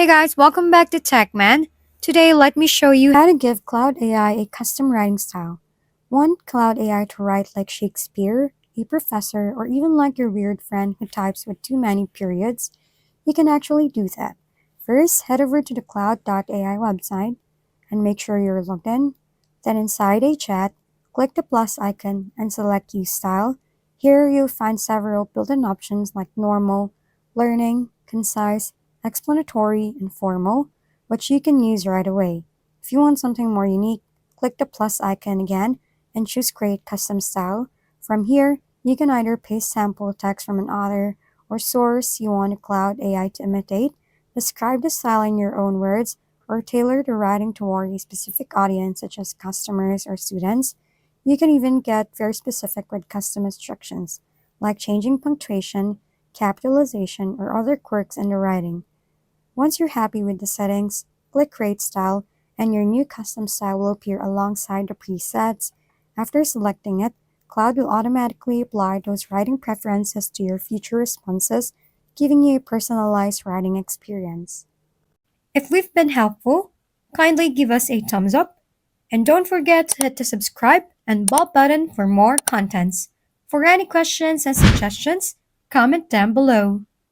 Hey guys, welcome back to TechMan. Today, let me show you how to give Claude AI a custom writing style. Want Claude AI to write like Shakespeare, a professor, or even like your weird friend who types with too many periods? You can actually do that. First, head over to the Claude.ai website and make sure you're logged in. Then inside a chat, click the plus icon and select Use Style. Here you'll find several built-in options like normal, learning, concise, explanatory, and formal, which you can use right away. If you want something more unique, click the plus icon again and choose Create Custom Style. From here, you can either paste sample text from an author or source you want a Cloud AI to imitate, describe the style in your own words, or tailor the writing toward a specific audience such as customers or students. You can even get very specific with custom instructions, like changing punctuation, capitalization, or other quirks in the writing. Once you're happy with the settings, click Create Style, and your new custom style will appear alongside the presets. After selecting it, Cloud will automatically apply those writing preferences to your future responses, giving you a personalized writing experience. If we've been helpful, kindly give us a thumbs up, and don't forget to hit the subscribe and bell button for more contents. For any questions and suggestions, comment down below.